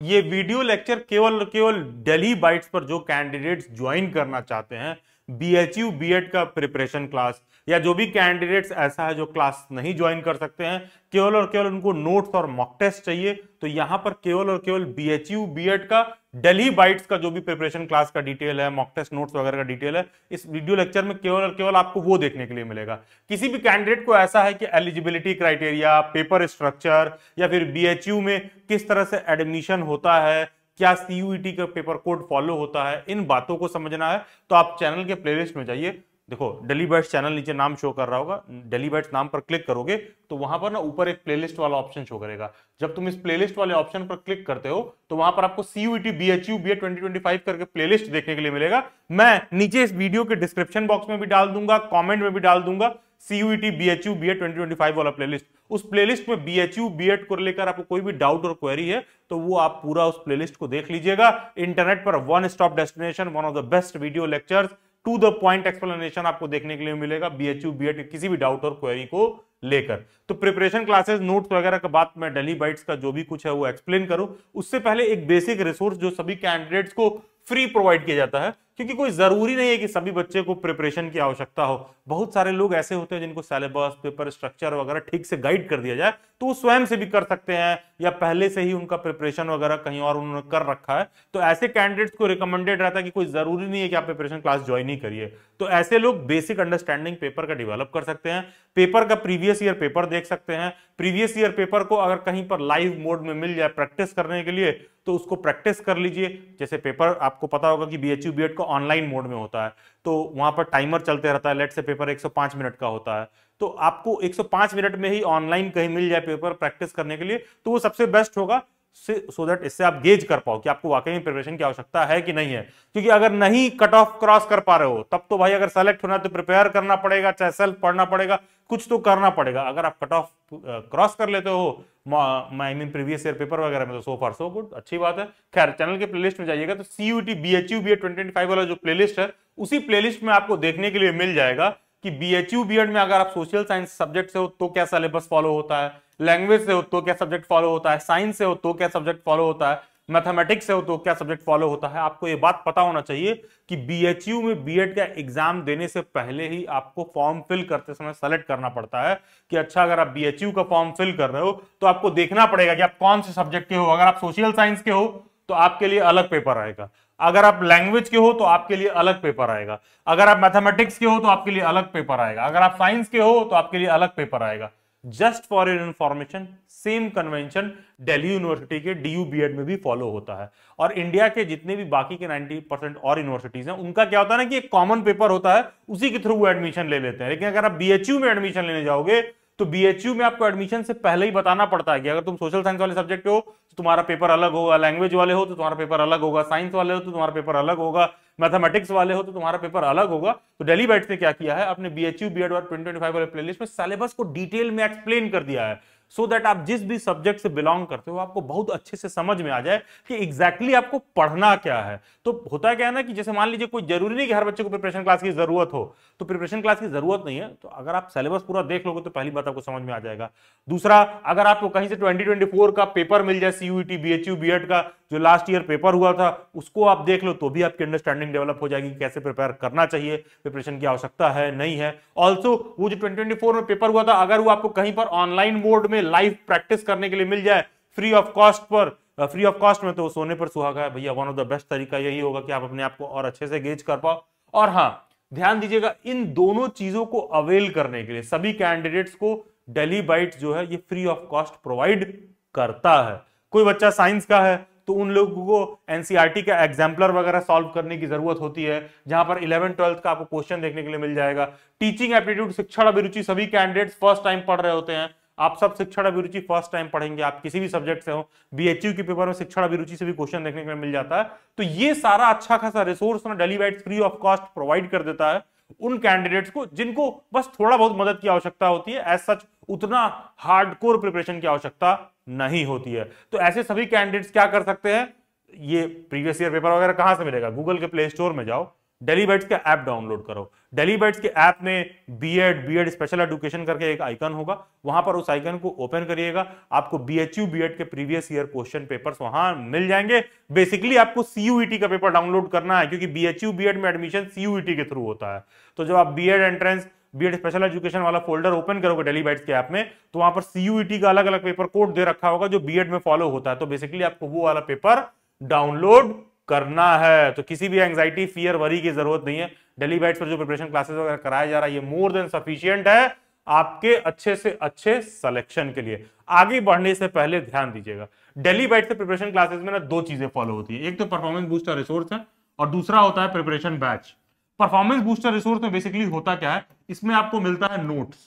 ये video lecture केवल केवल दिल्ली बाइट्स पर जो कैंडिडेट्स ज्वाइन करना चाहते हैं बीएचयू बीएड का प्रिपरेशन क्लास, या जो भी कैंडिडेट्स ऐसा है जो क्लास नहीं ज्वाइन कर सकते हैं, केवल और केवल उनको नोट्स और मॉक टेस्ट चाहिए, तो यहां पर केवल और केवल बीएचयू बीएड का दिल्ली बाइट्स का जो भी प्रिपरेशन क्लास का डिटेल है, मॉक टेस्ट नोट्स वगैरह का डिटेल है, इस वीडियो लेक्चर में केवल और केवल आपको वो देखने के लिए मिलेगा। किसी भी कैंडिडेट को ऐसा है कि एलिजिबिलिटी क्राइटेरिया, पेपर स्ट्रक्चर, या फिर बीएचयू में किस तरह से एडमिशन होता है, क्या सीयूईटी का पेपर कोड फॉलो होता है, इन बातों को समझना है तो आप चैनल के प्लेलिस्ट में जाइए। देखो दिल्ली बाइट्स चैनल नीचे नाम शो कर रहा होगा, दिल्ली बाइट्स नाम पर क्लिक करोगे तो वहां पर ना ऊपर एक प्लेलिस्ट वाला ऑप्शन शो करेगा। जब तुम इस प्लेलिस्ट वाले ऑप्शन पर क्लिक करते हो तो वहां पर आपको सीयूईटी बीएचयू बीएड 2025 करके प्लेलिस्ट देखने के लिए मिलेगा। मैं नीचे इस वीडियो के डिस्क्रिप्शन बॉक्स में भी डाल दूंगा, कमेंट में भी डाल दूंगा सीयूईटी बीएचयू बीएड 2025 वाला प्लेलिस्ट। उस प्लेलिस्ट में बीएचयू बीएड को लेकर आपको कोई भी डाउट और क्वेरी है तो वो आप पूरा उस प्लेलिस्ट को देख लीजिएगा। इंटरनेट पर one stop destination, one of the best video lectures, to the point explanation आपको देखने के लिए मिलेगा बीएचयू बीएड के किसी भी डाउट और क्वेरी को लेकर। तो प्रिपरेशन क्लासेस, नोट्स वगैरह का बात मैं दिल्ली बाइट्स का जो भी कुछ है वो एक्सप्लेन करूं, उससे पहले एक बेसिक रिसोर्स जो सभी कैंडिडेट्स को फ्री प्रोवाइड किया जाता है, क्योंकि कोई जरूरी नहीं है कि सभी बच्चे को प्रिपरेशन की आवश्यकता हो। बहुत सारे लोग ऐसे होते हैं जिनको सिलेबस, पेपर स्ट्रक्चर वगैरह ठीक से गाइड कर दिया जाए तो वो स्वयं से भी कर सकते हैं, या पहले से ही उनका प्रिपरेशन वगैरह कहीं और उन्होंने कर रखा है। तो ऐसे कैंडिडेट्स को रिकमेंडेड रहता है कि कोई जरूरी नहीं है कि आप प्रिपरेशन क्लास ज्वाइन ही करिए। तो ऐसे लोग बेसिक अंडरस्टैंडिंग पेपर का डेवलप कर सकते हैं, पेपर का प्रीवियस ईयर पेपर देख सकते हैं। प्रीवियस ईयर पेपर को अगर कहीं पर लाइव मोड में मिल जाए प्रैक्टिस करने के लिए तो उसको प्रैक्टिस कर लीजिए। जैसे पेपर आपको पता होगा कि बीएचयू बीएड का ऑनलाइन मोड में होता है, तो वहां पर टाइमर चलते रहता है। लेट से पेपर 105 मिनट का होता है, तो आपको 105 मिनट में ही ऑनलाइन कहीं मिल जाए पेपर प्रैक्टिस करने के लिए तो वो सबसे बेस्ट होगा, सो दैट इससे आप गेज कर पाओ कि आपको वाकई में प्रिपरेशन की आवश्यकता है कि नहीं है। क्योंकि अगर नहीं कट ऑफ क्रॉस कर पा रहे हो तब तो भाई अगर सेलेक्ट होना है तो प्रिपेयर करना पड़ेगा, चाहे सेल्फ पढ़ना पड़ेगा, कुछ तो करना पड़ेगा। अगर आप कट ऑफ क्रॉस कर लेते हो I mean previous year paper वगैरह में, तो सो फार सो गुड, अच्छी बात है। खैर चैनल के प्लेलिस्ट में जाइएगा तो सीयूईटी बीएचयू बीएड 2025 वाला जो प्लेलिस्ट है उसी प्लेलिस्ट में आपको देखने के लिए मिल जाएगा कि बीएचयू बीएड में अगर आप सोशल साइंस सब्जेक्ट से हो तो क्या सिलेबस फॉलो होता है, लैंग्वेज से हो तो क्या सब्जेक्ट फॉलो होता है, साइंस से हो तो क्या सब्जेक्ट फॉलो होता है, मैथमेटिक्स से हो तो क्या सब्जेक्ट फॉलो होता है। आपको ये बात पता होना चाहिए कि बीएचयू में बीएड का एग्जाम देने से पहले ही आपको फॉर्म फिल करते समय सेलेक्ट करना पड़ता है कि अच्छा अगर आप बीएचयू का फॉर्म फिल कर रहे हो तो आपको देखना पड़ेगा कि आप कौन से सब्जेक्ट के हो। अगर आप सोशल साइंस के हो तो आपके लिए अलग पेपर आएगा, अगर आप लैंग्वेज के हो तो आपके लिए अलग पेपर आएगा, अगर आप मैथमेटिक्स के हो तो आपके लिए अलग पेपर आएगा, अगर आप साइंस के हो तो आपके लिए अलग पेपर आएगा। Just for your information, same convention Delhi university के डीयू बीएड में भी फॉलो होता है। और इंडिया के जितने भी बाकी के 90% और यूनिवर्सिटीज हैं उनका क्या होता है ना कि एक कॉमन पेपर होता है, उसी के थ्रू वो एडमिशन ले लेते हैं। लेकिन अगर आप बीएचयू में एडमिशन लेने जाओगे तो बीएचयू में आपको एडमिशन से पहले ही बताना पड़ता है कि अगर तुम सोशल साइंस वाले सब्जेक्ट हो तो तुम्हारा पेपर अलग होगा, लैंग्वेज वाले हो तो तुम्हारा पेपर अलग होगा, साइंस वाले हो तो तुम्हारा पेपर अलग होगा, मैथमेटिक्स वाले हो तो तुम्हारा पेपर अलग होगा। तो दिल्ली बाइट्स ने क्या किया है, अपने बीएचयू बीएड और 2025 वाले प्लेलिस्ट में सिलेबस को डिटेल में एक्सप्लेन कर दिया है, सो दैट आप जिस भी सब्जेक्ट से बिलोंग करते हो आपको बहुत अच्छे से समझ में आ जाए कि एग्जैक्टली आपको पढ़ना क्या है। तो होता क्या है ना कि जैसे मान लीजिए कोई जरूरी नहीं कि हर बच्चे को प्रिपरेशन क्लास की जरूरत हो, तो प्रिपरेशन क्लास की जरूरत नहीं है। तो अगर आप सिलेबस पूरा देख लोगे तो पहली बात आपको समझ में आ जाएगा। दूसरा, अगर आपको कहीं से 2024 का पेपर मिल जाए सीयूईटी बीएचयू बीएड का जो लास्ट ईयर पेपर हुआ था उसको आप देख लो तो भी आपकी अंडरस्टैंडिंग डेवलप हो जाएगी कैसे प्रिपेयर करना चाहिए, प्रिपरेशन की आवश्यकता है नहीं है। ऑल्सो वो जो 2024 में पेपर हुआ था अगर वो आपको कहीं पर ऑनलाइन मोड में लाइव प्रैक्टिस करने के लिए मिल जाए फ्री ऑफ कॉस्ट में, तो सोने पर सुहागा है भैया। वन ऑफ द बेस्ट तरीका यही होगा कि आप अपने आप को और अच्छे से गेज कर पाओ। और हाँ, ध्यान दीजिएगा इन दोनों चीजों को अवेल करने के लिए सभी कैंडिडेट्स को दिल्ली बाइट्स जो है ये फ्री ऑफ कॉस्ट प्रोवाइड करता है। कोई बच्चा साइंस का है तो उन लोगों को एनसीईआरटी का एग्जाम्पलर वगैरह सॉल्व करने की जरूरत होती है, जहां पर 11th 12th का आपको क्वेश्चन देखने के लिए मिल जाएगा। टीचिंग एप्टीट्यूड, शिक्षण अभिरुचि सभी कैंडिडेट्स फर्स्ट टाइम पढ़ रहे होते हैं। आप सब शिक्षण अभिरुचि फर्स्ट टाइम पढ़ेंगे, आप किसी भी सब्जेक्ट से हो, बीएचयू के पेपर में शिक्षण अभिरुचि से भी क्वेश्चन देखने के लिए मिल जाता है। तो ये सारा अच्छा खासा रिसोर्स ना Delhi bytes free of cost provide कर देता है उन कैंडिडेट्स को जिनको बस थोड़ा बहुत मदद की आवश्यकता होती है। एज सच उतना हार्डकोर प्रिपरेशन की आवश्यकता नहीं होती है। तो ऐसे सभी कैंडिडेट्स क्या कर सकते हैं, ये प्रीवियस ईयर पेपर वगैरह कहां से मिलेगा, गूगल के प्ले स्टोर में जाओ, डेली बाइट्स का ऐप डाउनलोड करो। डेली बाइट्स के ऐप में बीएड स्पेशल एजुकेशन करके एक आइकन होगा, वहां पर उस आइकन को ओपन करिएगा, आपको बीएचयू बीएड के प्रीवियस ईयर क्वेश्चन पेपर्स वहां मिल जाएंगे। बेसिकली आपको सीयूईटी का पेपर डाउनलोड करना है, क्योंकि बीएचयू बीएड में एडमिशन सीयूईटी के थ्रू होता है। तो जब आप B Ed entrance B Ed special education वाला फोल्डर ओपन करोगे डेली बाइट्स के ऐप में, तो वहां पर सीयूईटी का अलग अलग पेपर कोड दे रखा होगा जो बीएड में फॉलो होता है। तो बेसिकली आपको वो वाला पेपर डाउनलोड करना है। तो किसी भी एंजाइटी फियर वरी की जरूरत नहीं है। डेली बाइट्स पर जो प्रिपरेशन क्लासेस वगैरह कराया जा रहा है ये मोर देन सफिशिएंट है आपके अच्छे से अच्छे सिलेक्शन के लिए। आगे बढ़ने से पहले ध्यान दीजिएगा, डेली बाइट्स के प्रिपरेशन क्लासेस में ना दो चीजें फॉलो होती है, एक तो परफॉर्मेंस बूस्टर रिसोर्स है और दूसरा होता है preparation batch. Performance booster resource में बेसिकली होता क्या है, इसमें आपको मिलता है नोट्स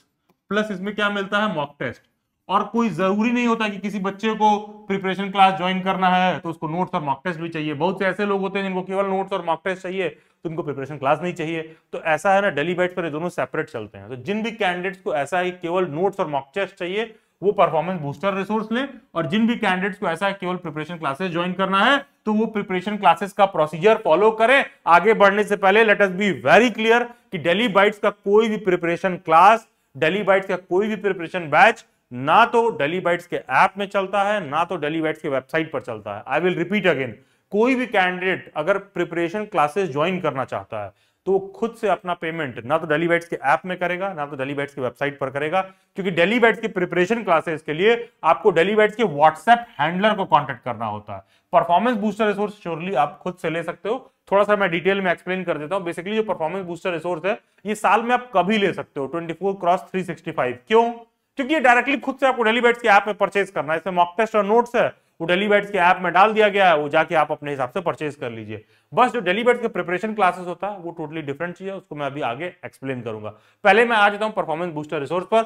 प्लस इसमें क्या मिलता है, मॉक टेस्ट। और कोई जरूरी नहीं होता कि किसी बच्चे को प्रिपरेशन क्लास ज्वाइन करना है तो उसको नोट्स और मॉक टेस्ट भी चाहिए। बहुत से ऐसे लोग होते हैं जिनको केवल नोट्स और मॉक टेस्ट चाहिए, तो उनको प्रिपरेशन क्लास नहीं चाहिए। तो ऐसा है ना, डेली बाइट्स पर ये दोनों सेपरेट चलते हैं। तो जिन भी कैंडिडेट्स को ऐसा है केवल नोट्स और मॉक टेस्ट चाहिए वो परफॉर्मेंस बूस्टर रिसोर्स लें, और जिन भी कैंडिडेट्स को ऐसा है केवल प्रिपरेशन क्लासेस ज्वाइन करना है तो वो प्रिपरेशन क्लासेस का प्रोसीजर फॉलो करें। आगे बढ़ने से पहले let us be very clear कि डेली बाइट्स का कोई भी प्रिपरेशन क्लास, डेली बाइट्स का कोई भी प्रिपरेशन बैच ना तो डेली बाइट्स के ऐप में चलता है ना तो डेली बाइट्स के वेबसाइट पर चलता है। आई विल रिपीट अगेन, कोई भी कैंडिडेट अगर प्रिपरेशन क्लासेस ज्वाइन करना चाहता है तो खुद से अपना पेमेंट ना तो डेली बाइट्स के ऐप में करेगा ना तो डेली बाइट्स की वेबसाइट पर करेगा, क्योंकि डेली बाइट्स की प्रिपरेशन क्लासेस के लिए आपको डेली बाइट्स के व्हाट्सएप हैंडलर को कांटेक्ट करना होता है। परफॉर्मेंस बूस्टर रिसोर्स श्योरली आप खुद से ले सकते हो। थोड़ा सा मैं डिटेल में एक्सप्लेन कर देता हूं। बेसिकली जो परफॉर्मेंस बूस्टर रिसोर्स है ये साल में आप कभी ले सकते हो 24x365। क्यों? क्योंकि ये डायरेक्टली खुद से आपको डेली बाइट्स के ऐप में परचेज करना है। इसमें मॉक टेस्ट और नोट्स है वो डेली बाइट्स के ऐप में डाल दिया गया है, वो जाके आप अपने हिसाब से परचेज कर लीजिए। बस जो डेली बाइट्स के प्रिपरेशन क्लासेस होता है वो टोटली डिफरेंट चीज है, उसको मैं अभी आगे एक्सप्लेन करूंगा। पहले मैं आ जाता हूं परफॉर्मेंस बूस्टर रिसोर्स पर।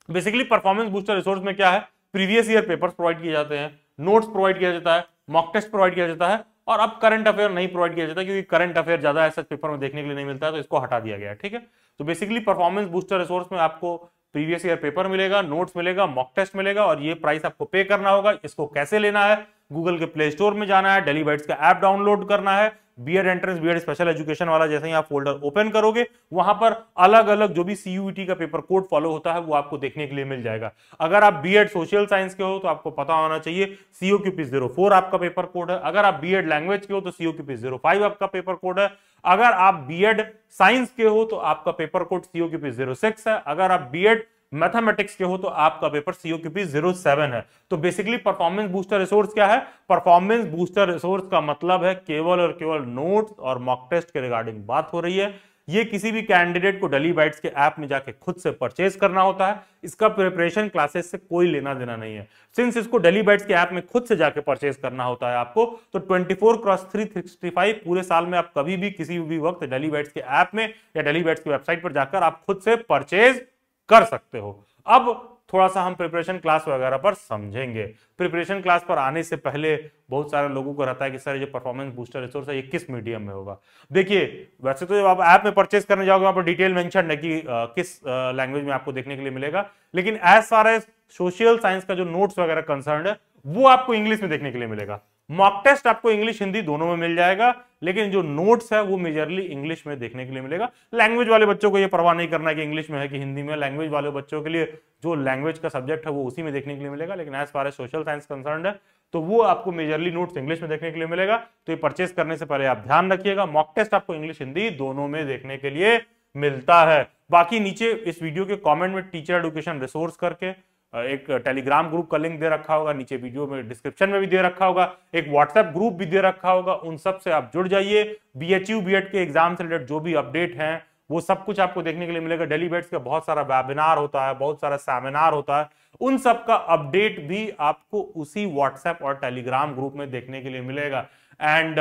बेसिकली परफॉर्मेंस बूस्टर रिसोर्स में क्या है, प्रीवियस ईयर पेपर्स प्रोवाइड किए जाते हैं, नोट्स प्रोवाइड किया जाता है, मॉक टेस्ट प्रोवाइड किया जाता है, और अब करंट अफेयर नहीं प्रोवाइड किया जाता क्योंकि करंट अफेयर ज्यादा ऐसा पेपर में देखने के लिए नहीं मिलता है, तो इसको हटा दिया गया है। ठीक है, तो बेसिकली परफॉर्मेंस बूस्टर रिसोर्स में आपको प्रीवियस ईयर पेपर मिलेगा, नोट्स मिलेगा, मॉक टेस्ट मिलेगा, और ये प्राइस आपको पे करना होगा। इसको कैसे लेना है, गूगल के प्ले स्टोर में जाना है, डेली बाइट्स का ऐप डाउनलोड करना है, B Ed entrance B Ed special education वाला जैसे ही आप फोल्डर ओपन करोगे वहां पर अलग अलग जो भी सीयूईटी का पेपर कोड फॉलो होता है वो आपको देखने के लिए मिल जाएगा। अगर आप बीएड सोशल साइंस के हो तो आपको पता होना चाहिए COQP04 आपका पेपर कोड है। अगर आप बीएड लैंग्वेज के हो तो COQP05 आपका पेपर कोड है। अगर आप बीएड साइंस के हो तो आपका पेपर कोड COQP06 है। अगर आप बीएड मैथमेटिक्स के हो तो आपका पेपर COQP07 है। तो बेसिकली परफॉर्मेंस बूस्टर रिसोर्स क्या है, परफॉर्मेंस बूस्टर रिसोर्स का मतलब है केवल और केवल नोट्स और मॉक टेस्ट के रिगार्डिंग बात हो रही है। ये किसी भी कैंडिडेट को डेली बाइट्स के ऐप में जाके खुद से परचेज करना होता है, इसका प्रिपरेशन क्लासेस से कोई लेना देना नहीं है। सिंस इसको डेली बाइट्स के ऐप में खुद से जाके परचेज करना होता है आपको, तो 24x365 पूरे साल में आप कभी भी किसी भी वक्त डेली बाइट्स के ऐप में या डेली बाइट्स की वेबसाइट पर जाकर आप खुद से परचेज कर सकते हो। अब थोड़ा सा हम प्रिपरेशन क्लास वगैरह पर समझेंगे। प्रिपरेशन क्लास पर आने से पहले बहुत सारे लोगों को रहता है कि सर ये परफॉर्मेंस बूस्टर रिसोर्स है ये किस मीडियम में होगा। देखिए वैसे तो जब आप ऐप में परचेज करने जाओगे वहां पर डिटेल मेंशन है कि किस लैंग्वेज में आपको देखने के लिए मिलेगा, लेकिन as far as social science का जो नोट्स वगैरह कंसर्न है वो आपको इंग्लिश में देखने के लिए मिलेगा। मॉक टेस्ट आपको इंग्लिश हिंदी दोनों में मिल जाएगा, लेकिन जो नोट्स है वो मेजरली इंग्लिश में देखने के लिए मिलेगा। लैंग्वेज वाले बच्चों को ये परवाह नहीं करना है कि इंग्लिश में है कि हिंदी में, लैंग्वेज वाले बच्चों के लिए जो लैंग्वेज का सब्जेक्ट है वो उसी में देखने के लिए मिलेगा। लेकिन as far as social science concern है तो वो आपको मेजरली नोट्स इंग्लिश में देखने के लिए मिलेगा। तो ये परचेस करने से पहले आप ध्यान रखिएगा, मॉक टेस्ट आपको इंग्लिश हिंदी दोनों में देखने के लिए मिलता है। बाकी नीचे इस वीडियो के कॉमेंट में टीचर एजुकेशन रिसोर्स करके एक टेलीग्राम ग्रुप का लिंक दे रखा होगा, नीचे वीडियो में डिस्क्रिप्शन में भी दे रखा होगा, एक व्हाट्सएप ग्रुप भी दे रखा होगा, उन सब से आप जुड़ जाइए। बीएचयू बीएड के एग्जाम से रिलेटेड जो भी अपडेट हैं वो सब कुछ आपको देखने के लिए मिलेगा। डेली बाइट्स का बहुत सारा वेबिनार होता है, बहुत सारा सेमिनार होता है, उन सब का अपडेट भी आपको उसी व्हाट्सएप और टेलीग्राम ग्रुप में देखने के लिए मिलेगा। एंड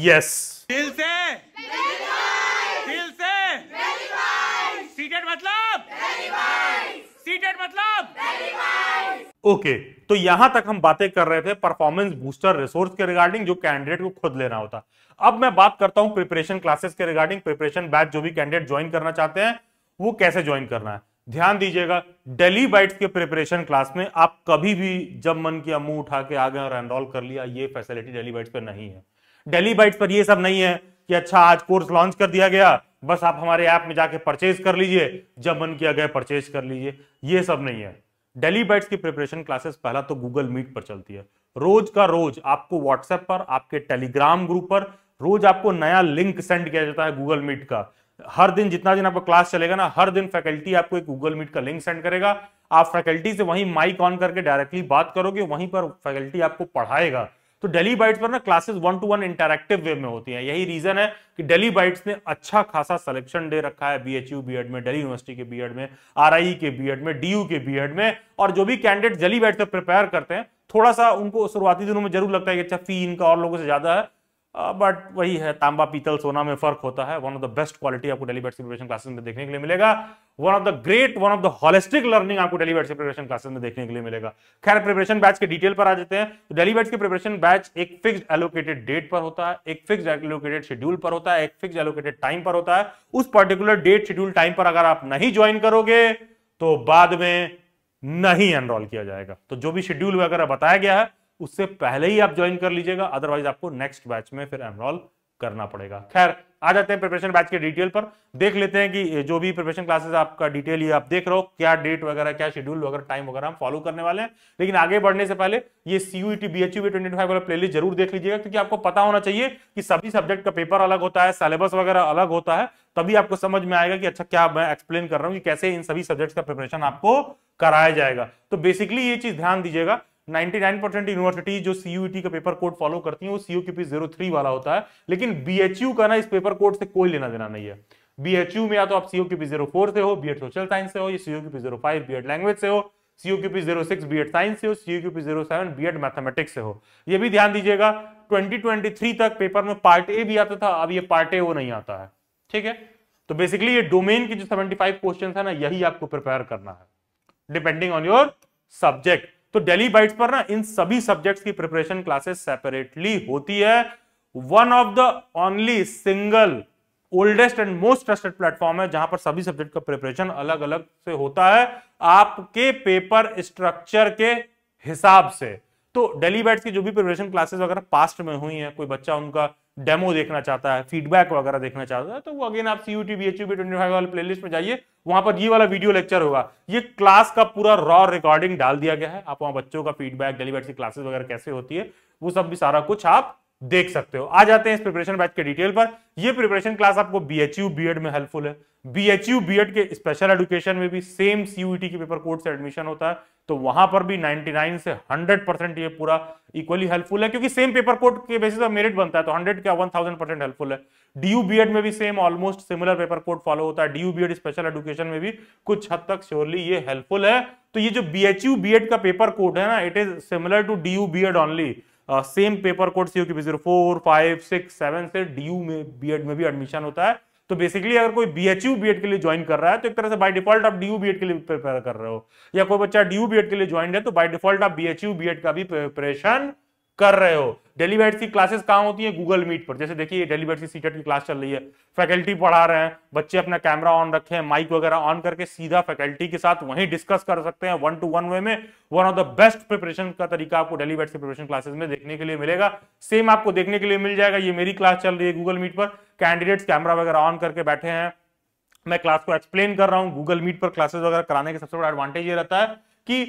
यस दिल से सीटेड मतलब ओके तो यहां तक हम बातें कर रहे थे परफॉर्मेंस बूस्टर रिसोर्स के रिगार्डिंग जो कैंडिडेट को खुद लेना होता। अब मैं बात करता हूं प्रिपरेशन क्लासेस के रिगार्डिंग, प्रिपरेशन बैच जो भी कैंडिडेट ज्वाइन करना चाहते हैं वो कैसे ज्वाइन करना है। ध्यान दीजिएगा, डेली बाइट्स के प्रिपरेशन क्लास में आप कभी भी जब मन किया मुंह उठा के आ गए और एनरोल कर लिया, ये फैसिलिटी डेली बाइट्स पर नहीं है। डेली बाइट्स पर ये सब नहीं है कि अच्छा आज कोर्स लॉन्च कर दिया गया, बस आप हमारे ऐप में जाके परचेज कर लीजिए, जब मन किया गया परचेज कर लीजिए, ये सब नहीं है। डेली बाइट्स की प्रिपरेशन क्लासेस पहला तो गूगल मीट पर चलती है, रोज का रोज आपको व्हाट्सएप पर, आपके टेलीग्राम ग्रुप पर रोज आपको नया लिंक सेंड किया जाता है गूगल मीट का। हर दिन जितना दिन आपका क्लास चलेगा ना, हर दिन फैकल्टी आपको एक गूगल मीट का लिंक सेंड करेगा, आप फैकल्टी से वहीं माइक ऑन करके डायरेक्टली बात करोगे, वहीं पर फैकल्टी आपको पढ़ाएगा। तो डेली बाइट्स पर ना क्लासेस 1-to-1 इंटरैक्टिव वे में होती हैं। यही रीजन है कि डेली बाइट्स ने अच्छा खासा सिलेक्शन दे रखा है बीएचयू बीएड में, दिल्ली यूनिवर्सिटी के बीएड में, आरआई के बीएड में, डीयू के बीएड में। और जो भी कैंडिडेट डेली बाइट्स पर प्रिपेयर करते हैं, थोड़ा सा उनको शुरुआती दिनों में जरूर लगता है कि अच्छा फी इनका और लोगों से ज्यादा है, बट वही है, तांबा पीतल सोना में फर्क होता है। One of the best quality आपको डेली बाइट्स प्रिपरेशन क्लासेस में देखने के लिए मिलेगा, one of the holistic learning आपको डेली बाइट्स प्रिपरेशन क्लासेस में देखने के लिए मिलेगा। खैर, प्रिपरेशन बैच के डिटेल पर आ जाते हैं। तो डेली बाइट्स के प्रिपरेशन बैच एक फिक्स्ड एलोकेटेड डेट पर होता है, एक फिक्स्ड एलोकेटेड शेड्यूल पर होता है, एक फिक्स्ड एलोकेटेड टाइम पर होता है। उस पर्टिकुलर डेट शेड्यूल टाइम पर अगर आप नहीं ज्वाइन करोगे तो बाद में नहीं एनरोल किया जाएगा। तो जो भी शेड्यूल वगैरह बताया गया है उससे पहले ही आप ज्वाइन कर लीजिएगा, अदरवाइज आपको नेक्स्ट बैच में फिर एनरोल करना पड़ेगा। खैर, आ जाते हैं प्रिपरेशन बैच के डिटेल पर, देख लेते हैं कि जो भी प्रिपरेशन क्लासेस आपका डिटेल ये आप देख रहे हो, क्या डेट वगैरह, क्या शेड्यूल वगैरह, टाइम वगैरह हम फॉलो करने वाले हैं। लेकिन आगे बढ़ने से पहले ये सीयूईटी बीएचयू 25 वाला प्लेलिस्ट जरूर देख लीजिएगा, क्योंकि आपको पता होना चाहिए कि सभी सब्जेक्ट का पेपर अलग होता है, सिलेबस वगैरह अलग होता है, तभी आपको समझ में आएगा कि अच्छा क्या मैं एक्सप्लेन कर रहा हूं कि कैसे इन सभी सब्जेक्ट्स का प्रिपरेशन आपको कराया जाएगा। तो बेसिकली ये चीज ध्यान दीजिएगा, 99% यूनिवर्सिटी जो सीयूईटी का पेपर कोड फॉलो करती है वो सीयूक्यूपी 03 वाला होता है, लेकिन बीएचयू का ना इस पेपर कोड से कोई लेना देना नहीं है। बीएचयू में या तो आप सीयूक्यूपी 04 से हो, बीएड सोशल साइंस से हो, या सीयूक्यूपी 05 बीएड लैंग्वेज से हो, सीयूक्यूपी 06 बीएड साइंस से हो, सीयूक्यूपी 07 बीएड मैथमेटिक्स से हो। ये भी ध्यान दीजिएगा, 2023 तक पेपर में पार्ट ए भी आता था, अब ये पार्ट ए वो नहीं आता है। ठीक है, तो बेसिकली ये डोमेन की जो 75 क्वेश्चन है ना, यही आपको प्रिपेयर करना है डिपेंडिंग ऑन योर सब्जेक्ट। तो डेली बाइट्स पर ना इन सभी सब्जेक्ट्स की प्रिपरेशन क्लासेस सेपरेटली होती है। One of the only single oldest and most trusted platform है जहां पर सभी सब्जेक्ट का प्रिपरेशन अलग अलग से होता है, आपके पेपर स्ट्रक्चर के हिसाब से। तो डेली बाइट्स की जो भी प्रिपरेशन क्लासेस वगैरह पास्ट में हुई हैं, कोई बच्चा उनका डेमो देखना चाहता है, फीडबैक वगैरह देखना चाहता है, तो वो अगेन आप सीयूटी बीएचयू 25 वाले प्लेलिस्ट में जाइए, वहां पर ये वाला वीडियो लेक्चर होगा। ये क्लास का पूरा रॉ रिकॉर्डिंग डाल दिया गया है, आप वहां बच्चों का फीडबैक, डेली बाइट्स की क्लासेस वगैरह कैसे होती है वो सब भी सारा कुछ आप देख सकते हो। आ जाते हैं इस प्रिपरेशन बैच के डिटेल पर। ये प्रिपरेशन क्लास आपको बीएचयू बीएड में हेल्पफुल है। बीएचयू बीएड के स्पेशल एजुकेशन में भी सेम सीयूईटी के पेपर कोड से एडमिशन होता है, तो वहां पर भी 99 से 100% ये पूरा इक्वली हेल्पफुल है, क्योंकि सेम पेपर कोड के बेसिस पर मेरिट बनता है, तो 100 क्या 1000% हेल्पफुल है। डीयू बीएड में भी same almost similar paper code follow होता है। डीयू बीएड स्पेशल एजुकेशन में भी कुछ हद तक श्योरली ये हेल्पफुल है। तो ये जो बीएचयू बीएड का पेपर कोड है ना, it is similar to DU BEd only. Same paper code CUQP 04, 5, 6, 7 से डीयू में बीएड में भी एडमिशन होता है। तो बेसिकली अगर कोई बीएचयू बीएड के लिए ज्वाइन कर रहा है तो एक तरह से बाय डिफॉल्ट आप डीयू बीएड के लिए प्रिपेयर कर रहे हो, या कोई बच्चा डीयू बीएड के लिए ज्वाइन है तो बाय डिफॉल्ट आप बीएचयू बीएड का भी प्रिपरेशन कर रहे हो। डेली बाइट्स की क्लासेस कहां होती है? गूगल मीट पर। जैसे देखिए डेली बाइट्स की सीटेट की क्लास चल रही है, फैकल्टी पढ़ा रहे हैं, बच्चे अपना कैमरा ऑन रखे हैं, माइक वगैरह ऑन करके सीधा फैकल्टी के साथ वहीं डिस्कस कर सकते हैं 1-to-1 वे में। One of the best preparation का तरीका आपको डेली बाइट्स की प्रिपरेशन क्लासेस में देखने के लिए मिलेगा। सेम आपको देखने के लिए मिल जाएगा, ये मेरी क्लास चल रही है गूगल मीट पर, कैंडिडेट्स कैमरा वगैरह ऑन करके बैठे हैं, मैं क्लास को एक्सप्लेन कर रहा हूं। गूगल मीट पर क्लासेस वगैरह कराने का सबसे बड़ा एडवांटेज ये रहता है कि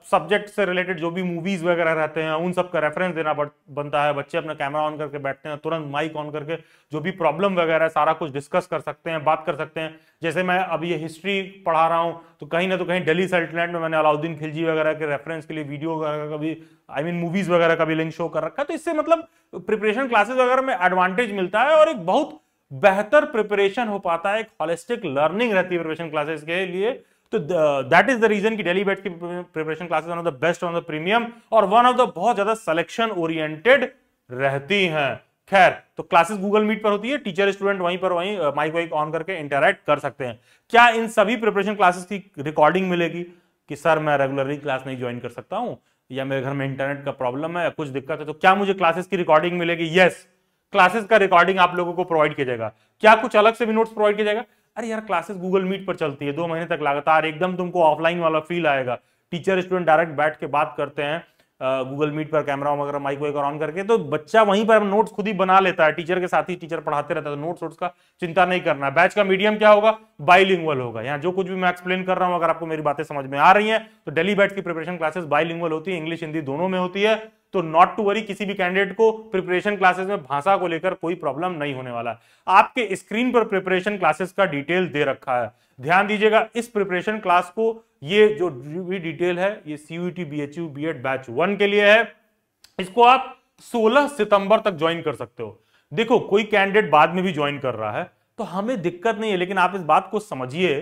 सब्जेक्ट से रिलेटेड जो भी मूवीज वगैरह रहते हैं उन सब का रेफरेंस देना बनता है। बच्चे अपना कैमरा ऑन करके बैठते हैं, तुरंत माइक ऑन करके जो भी प्रॉब्लम वगैरह है सारा कुछ डिस्कस कर सकते हैं, बात कर सकते हैं। जैसे मैं अब ये हिस्ट्री पढ़ा रहा हूं तो कहीं ना तो कहीं दिल्ली सल्तनत में मैंने अलाउद्दीन खिलजी वगैरह के रेफरेंस के लिए वीडियो वगैरह का भी मूवीज वगैरह का भी लिंक शो कर रखा है। तो इससे मतलब प्रिपरेशन क्लासेस वगैरह में एडवांटेज मिलता है और एक बहुत बेहतर प्रिपरेशन हो पाता है, एक होलिस्टिक लर्निंग रहती है प्रिपरेशन क्लासेस के लिए। तो दैट इज द रीजन कि डेली बैच की preparation classes one of the best, one of the premium और वन ऑफ द बहुत ज्यादा सिलेक्शन ओरिएंटेड रहती हैं। खैर, तो क्लासेस गूगल मीट पर होती है, टीचर स्टूडेंट वहीं पर वहीं माइक वाइक ऑन करके इंटरैक्ट कर सकते हैं। क्या इन सभी प्रिपरेशन क्लासेस की रिकॉर्डिंग मिलेगी? कि सर मैं रेगुलरली क्लास नहीं ज्वाइन कर सकता हूं, या मेरे घर में इंटरनेट का प्रॉब्लम है या कुछ दिक्कत है, तो क्या मुझे क्लासेस की रिकॉर्डिंग मिलेगी? यस, क्लासेस का रिकॉर्डिंग आप लोगों को प्रोवाइड किया जाएगा। क्या कुछ अलग से भी नोट्स प्रोवाइड किया जाएगा? अरे यार, क्लासेस गूगल मीट पर चलती है 2 महीने तक लगातार, एकदम तुमको ऑफलाइन वाला फील आएगा। टीचर स्टूडेंट डायरेक्ट बैठ के बात करते हैं, गूगल मीट पर कैमरा वगैरह माइक वगैरह ऑन करके, तो बच्चा वहीं पर नोट्स खुद ही बना लेता है, टीचर के साथ ही टीचर पढ़ाते रहता है, तो नोट्स का चिंता नहीं करना है। बैच का मीडियम क्या होगा, बाइलिंगुअल होगा। यहाँ जो कुछ भी मैं एक्सप्लेन कर रहा हूं, अगर आपको मेरी बातें समझ में आ रही हैं तो डेली बैच की प्रिपरेशन क्लासेस बाइलिंगुअल होती है, इंग्लिश हिंदी दोनों में होती है। तो नॉट टू वरी, किसी भी कैंडिडेट को प्रिपरेशन क्लासेस में भाषा को लेकर कोई प्रॉब्लम नहीं होने वाला है। आपके स्क्रीन पर प्रिपरेशन क्लासेस का डिटेल दे रखा है, ध्यान दीजिएगा। इस प्रिपरेशन क्लास को, ये जो भी डिटेल है, ये सीयूईटी बीएचयू बीएड बैच 1 के लिए है। इसको आप 16 सितंबर तक ज्वाइन कर सकते हो। देखो, कोई कैंडिडेट बाद में भी ज्वाइन कर रहा है तो हमें दिक्कत नहीं है, लेकिन आप इस बात को समझिए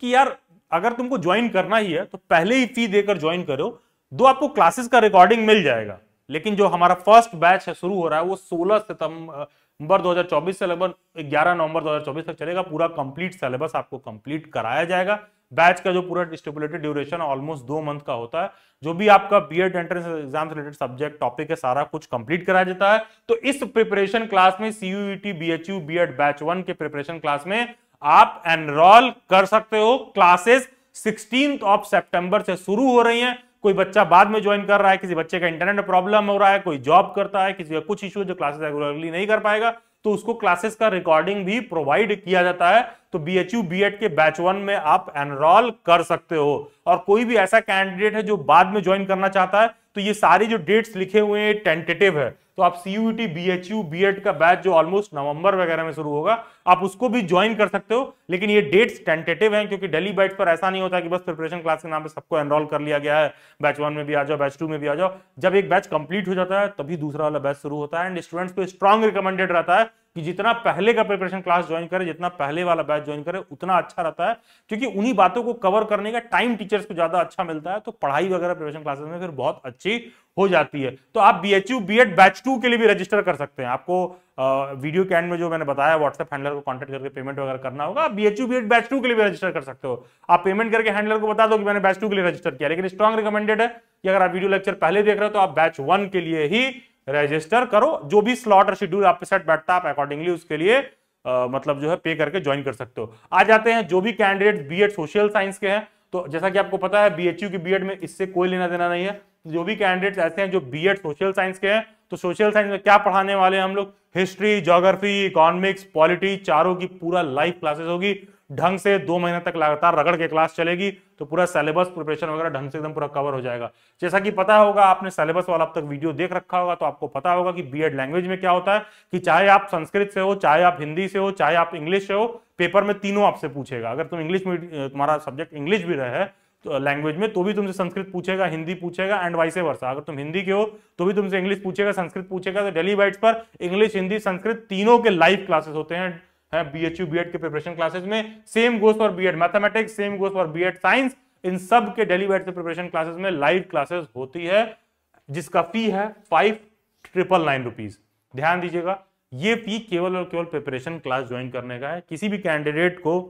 कि यार अगर तुमको ज्वाइन करना ही है तो पहले ही फी देकर ज्वाइन करो। दो आपको क्लासेस का रिकॉर्डिंग मिल जाएगा, लेकिन जो हमारा फर्स्ट बैच है शुरू हो रहा है वो 16 सितंबर 2024 से लगभग 11 नवंबर 2024 तक चलेगा। पूरा कंप्लीट सिलेबस आपको कंप्लीट कराया जाएगा। बैच का जो पूरा स्टिपुलेटेड ड्यूरेशन ऑलमोस्ट 2 मंथ का होता है। जो भी आपका बीएड एंट्रेंस एग्जाम से रिलेटेड सब्जेक्ट टॉपिक है, सारा कुछ कंप्लीट कराया जाता है। तो इस प्रिपरेशन क्लास में, सीयूईटी बीएचयू बीएड बैच 1 के प्रिपरेशन क्लास में आप एनरोल कर सकते हो। क्लासेस 16 सितंबर से शुरू हो रही हैं। कोई बच्चा बाद में ज्वाइन कर रहा है, किसी बच्चे का इंटरनेट में प्रॉब्लम हो रहा है, कोई जॉब करता है, किसी का कुछ इशू जो क्लासेस रेगुलरली नहीं कर पाएगा, तो उसको क्लासेस का रिकॉर्डिंग भी प्रोवाइड किया जाता है। तो बीएचयू बीएड के बैच 1 में आप एनरोल कर सकते हो। और कोई भी ऐसा कैंडिडेट है जो बाद में ज्वाइन करना चाहता है, तो ये सारी जो डेट्स लिखे हुए हैं टेंटेटिव है। तो आप सीयूईटी बीएचयू बीएड का बैच जो ऑलमोस्ट नवंबर वगैरह में शुरू होगा, आप उसको भी ज्वाइन कर सकते हो, लेकिन ये डेट्स टेंटेटिव हैं, क्योंकि डेली बैच पर ऐसा नहीं होता कि बस प्रिपरेशन क्लास के नाम पे सबको एनरोल कर लिया गया है, बैच 1 में भी आ जाओ, बैच 2 में भी आ जाओ। जब एक बैच कंप्लीट हो जाता है तभी दूसरा वाला बैच शुरू होता है। एंड स्टूडेंट्स को स्ट्रांग रिकमेंडेड रहता है कि जितना पहले का प्रिपरेशन क्लास ज्वाइन करे, जितना पहले वाला बैच ज्वाइन करे, उतना अच्छा रहता है, क्योंकि उन्हीं बातों को कवर करने का टाइम टीचर्स को ज्यादा अच्छा मिलता है। तो पढ़ाई वगैरह प्रिपरेशन क्लासेस में फिर बहुत अच्छी हो जाती है। तो आप बीएचयू बीएड बैच 2 के लिए भी रजिस्टर कर सकते हैं। आपको वीडियो के एंड में जो मैंने बताया, व्हाट्सएप हैंडलर को कांटेक्ट करके पेमेंट वगैरह करना होगा। आप बीएचयू बीएड बैच 2 के लिए भी रजिस्टर कर सकते हो। आप पेमेंट करके हैंडलर को बता दो कि मैंने बैच 2 के लिए रजिस्टर किया, लेकिन स्ट्रांग रिकमेंडेड है कि अगर आप वीडियो लेक्चर पहले देख रहे हो तो आप बैच 1 के लिए ही रजिस्टर करो। जो भी स्लॉट और शेड्यूल आप पे सेट बैठता है, आप अकॉर्डिंगली उसके लिए मतलब जो है पे करके ज्वाइन कर सकते हो। आ जाते हैं जो भी कैंडिडेट बीएड सोशल साइंस के हैं, तो जैसा कि आपको पता है बीएचयू की बीएड में इससे कोई लेना देना नहीं है। जो भी कैंडिडेट्स ऐसे हैं जो बीएड सोशल साइंस के हैं, तो सोशल साइंस में क्या पढ़ाने वाले हैं हम लोग, हिस्ट्री, ज्योग्राफी, इकोनॉमिक्स, पॉलिटी, चारों की पूरा लाइव क्लासेस होगी। ढंग से 2 महीने तक लगातार रगड़ के क्लास चलेगी, तो पूरा सिलेबस प्रिपरेशन वगैरह ढंग से एकदम पूरा कवर हो जाएगा। जैसा कि पता होगा, आपने सिलेबस वाला अब तक वीडियो देख रखा होगा, तो आपको पता होगा कि बीएड लैंग्वेज में क्या होता है कि चाहे आप संस्कृत से हो, चाहे आप हिंदी से हो, चाहे आप इंग्लिश से हो, पेपर में तीनों आपसे पूछेगा। अगर तुम इंग्लिश में, तुम्हारा सब्जेक्ट इंग्लिश भी रहे तो लैंग्वेज में, तो भी तुमसे संस्कृत पूछेगा, हिंदी पूछेगा, एंड वाइस वर्सा। अगर तुम हिंदी के हो तो भी तुमसे इंग्लिश पूछेगा, संस्कृत पूछेगा। तो डेली बाइट्स पर इंग्लिश, हिंदी, संस्कृत तीनों के लाइव क्लासेस होते हैं बीएचयू बीएड के प्रिपरेशन क्लासेस में। Same goes for BEd mathematics, same goes for BEd science. इन सब के डेली बाइट्स प्रिपरेशन क्लासेस में लाइव क्लासेस होती है, जिसका फी है 5999 रुपीज। ध्यान दीजिएगा, ये फी केवल और केवल प्रिपरेशन क्लास ज्वाइन करने का है। किसी भी कैंडिडेट को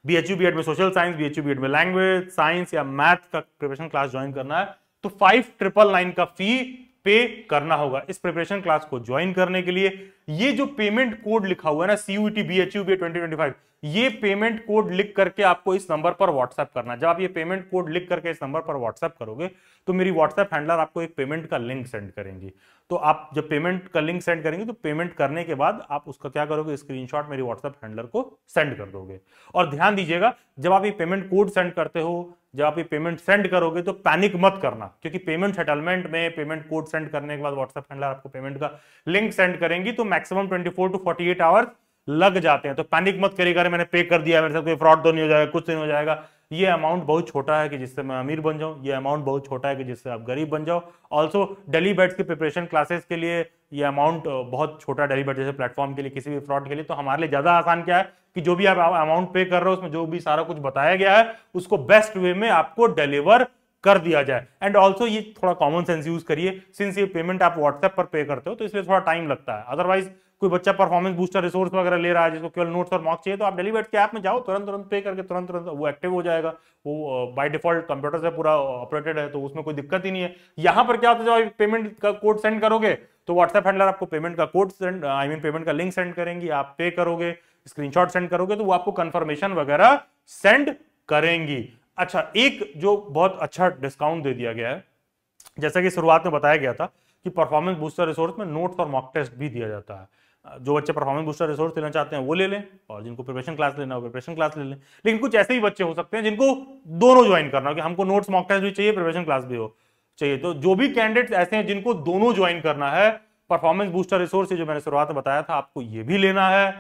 बीएचयू बीएड में सोशल साइंस, बीएचयू बीएड में लैंग्वेज, साइंस या मैथ का प्रिपरेशन क्लास ज्वाइन करना है, तो 5999 का फी पे करना होगा। इस प्रिपरेशन क्लास को ज्वाइन करने के लिए ये जो पेमेंट कोड लिखा हुआ है ना, सीयूईटी बीएचयू बीएड 2025, ये पेमेंट कोड लिख करके आपको इस नंबर पर व्हाट्सएप करना है। जब आप ये पेमेंट कोड लिख करके इस नंबर पर व्हाट्सएप करोगे, तो मेरी व्हाट्सएप हैंडलर आपको एक पेमेंट का लिंक सेंड करेंगी। तो आप जब पेमेंट का लिंक सेंड करेंगे, तो पेमेंट करने के बाद आप उसका क्या करोगे, स्क्रीनशॉट मेरी व्हाट्सएप हैंडलर को सेंड कर दोगे। और ध्यान दीजिएगा, जब आप ये पेमेंट कोड सेंड करते हो, जब आप ये पेमेंट सेंड करोगे, तो पैनिक मत करना, क्योंकि पेमेंट सेटलमेंट में पेमेंट कोड सेंड करने के बाद व्हाट्सएप हैंडलर आपको पेमेंट का लिंक सेंड करेंगी, तो मैक्सिमम 24 to 48 आवर्स लग जाते हैं। तो पैनिक मत करिएगा, अरे मैंने पे कर दिया, मेरे साथ कोई फ्रॉड तो नहीं हो जाएगा, कुछ नहीं हो जाएगा। ये अमाउंट बहुत छोटा है कि जिससे मैं अमीर बन जाऊं, ये अमाउंट बहुत छोटा है कि जिससे आप गरीब बन जाओ। ऑल्सो डेली बैट्स के प्रिपरेशन क्लासेस के लिए ये अमाउंट बहुत छोटा, डेली बैट जैसे प्लेटफॉर्म के लिए, किसी भी फ्रॉड के लिए। तो हमारे लिए ज्यादा आसान क्या है कि जो भी आप अमाउंट पे कर रहे हो, उसमें जो भी सारा कुछ बताया गया है, उसको बेस्ट वे में आपको डिलीवर कर दिया जाए। एंड ऑल्सो ये थोड़ा कॉमन सेंस यूज करिए, सिंस ये पेमेंट आप व्हाट्सएप पर पे करते हो, तो इसलिए थोड़ा टाइम लगता है। अदरवाइज कोई बच्चा परफॉर्मेंस बूस्टर रिसोर्स वगैरह ले रहा है, जिसको केवल नोट्स और मॉक चाहिए, तो आप डेली बैट के ऐप में जाओ, तुरंत पे करके तुरंत वो एक्टिव हो जाएगा। वो बाय डिफॉल्ट कंप्यूटर से पूरा ऑपरेटेड है, तो उसमें कोई दिक्कत ही नहीं है। यहाँ पर क्या होता है, जब पेमेंट का कोड सेंड करोगे, तो व्हाट्सएप हैंडलर आपको पेमेंट का कोड सेंड, पेमेंट का लिंक सेंड करेंगी, आप पे करोगे, स्क्रीनशॉट सेंड करोगे, तो वो आपको कंफर्मेशन वगैरह सेंड करेंगी। अच्छा, एक जो बहुत अच्छा डिस्काउंट दे दिया गया है जैसा कि शुरुआत में बताया गया था कि परफॉर्मेंस बूस्टर रिसोर्स में नोट्स और मॉक टेस्ट भी दिया जाता है। जो बच्चे परफॉर्मेंस बूस्टर रिसोर्स लेना चाहते हैं वो ले लें, और जिनको प्रिपरेशन क्लास लेना हो प्रिपरेशन क्लास ले लें। लेकिन कुछ ऐसे ही बच्चे हो सकते हैं जिनको दोनों ज्वाइन करना हो, कि हमको नोट्स मॉक टेस्ट भी चाहिए, प्रिपरेशन क्लास भी हो चाहिए। तो जो भी कैंडिडेट्स ऐसे हैं जिनको दोनों ज्वाइन करना है, परफॉर्मेंस बूस्टर रिसोर्स जो मैंने शुरुआत में बताया था आपको ये भी लेना है,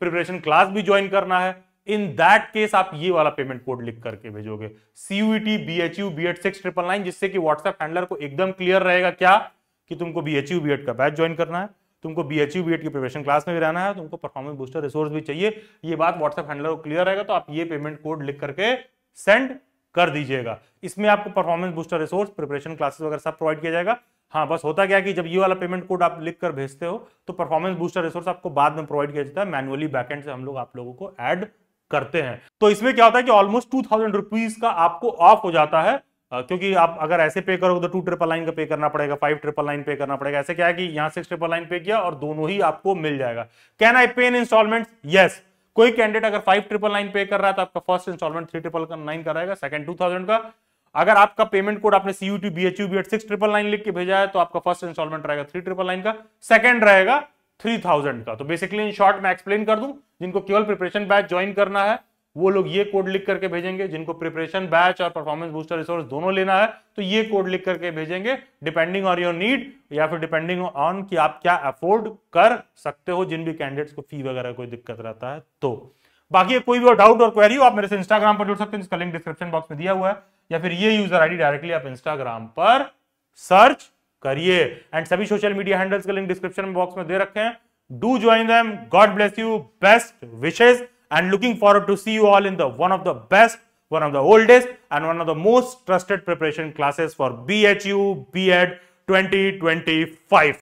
प्रिपरेशन क्लास भी ज्वाइन करना है, इन दैट केस आप ये वाला पेमेंट कोड लिख करके भेजोगे CUET BHU B.Ed 6999, जिससे कि व्हाट्सएप हैंडलर को एकदम क्लियर रहेगा क्या कि तुमको BHU B.Ed का बैच ज्वाइन करना है, तुमको BHU B.Ed की प्रिपरेशन क्लास में भी रहना है, तुमको परफॉर्मेंस बूस्टर रिसोर्स भी चाहिए। ये बात व्हाट्सएप हैंडलर को क्लियर रहेगा तो आप ये पेमेंट कोड लिख करके सेंड कर दीजिएगा। इसमें आपको performance booster resource, preparation classes वगैरह सब प्रोवाइड किया जाएगा। हाँ, बस होता क्या कि जब ये वाला पेमेंट कोड आप लिख कर भेजते हो तो परफॉर्मेंस बूस्टर रिसोर्स आपको बाद में प्रोवाइड किया जाता है, मैनुअली बैकएंड से हम लोग आप लोगों को ऐड करते हैं। तो इसमें क्या होता है कि ऑलमोस्ट 2000 रुपीज का आपको ऑफ हो जाता है, क्योंकि आप अगर ऐसे पे करोगे तो 2999 का पे करना पड़ेगा, 5999 पे करना पड़ेगा। ऐसे क्या है कि यहां 6999 पे किया और दोनों ही आपको मिल जाएगा। कैन आई पे इन इंस्टॉलमेंट? यस। कोई कैंडिडेट अगर 5999 पे कर रहा है तो आपका फर्स्ट इंस्टॉलमेंट 3999 का रहेगा, सेकंड 2000 का। अगर आपका पेमेंट कोड आपने CUET BHU B.Ed 6999 लिख के भेजा है तो आपका फर्स्ट इंस्टॉलमेंट रहेगा 3999 का, सेकंड रहेगा 3000 का। तो बेसिकली इन शॉर्ट मैं एक्सप्लेन कर दूं, जिनको केवल प्रिपरेशन बैच ज्वाइन करना है वो लोग ये कोड लिख करके भेजेंगे, जिनको प्रिपरेशन बैच और परफॉर्मेंस बूस्टर रिसोर्स दोनों लेना है तो ये कोड लिख करके भेजेंगे, डिपेंडिंग ऑन योर नीड या फिर डिपेंडिंग ऑन कि आप क्या अफोर्ड कर सकते हो, जिन भी कैंडिडेट्स को फी वगैरह कोई दिक्कत रहता है। तो बाकी कोई भी डाउट और क्वेरी हो आप मेरे से इंस्टाग्राम पर जुड़ सकते हैं, जिसका लिंक डिस्क्रिप्शन बॉक्स में दिया हुआ है, या फिर ये यूजर आईडी डायरेक्टली आप इंस्टाग्राम पर सर्च करिए। एंड सभी सोशल मीडिया हैंडल्स का लिंक डिस्क्रिप्शन बॉक्स में दे रखे हैं। Do join them. God bless you, best wishes, and looking forward to see you all in the one of the best, one of the oldest and one of the most trusted preparation classes for BHU B.Ed 2025.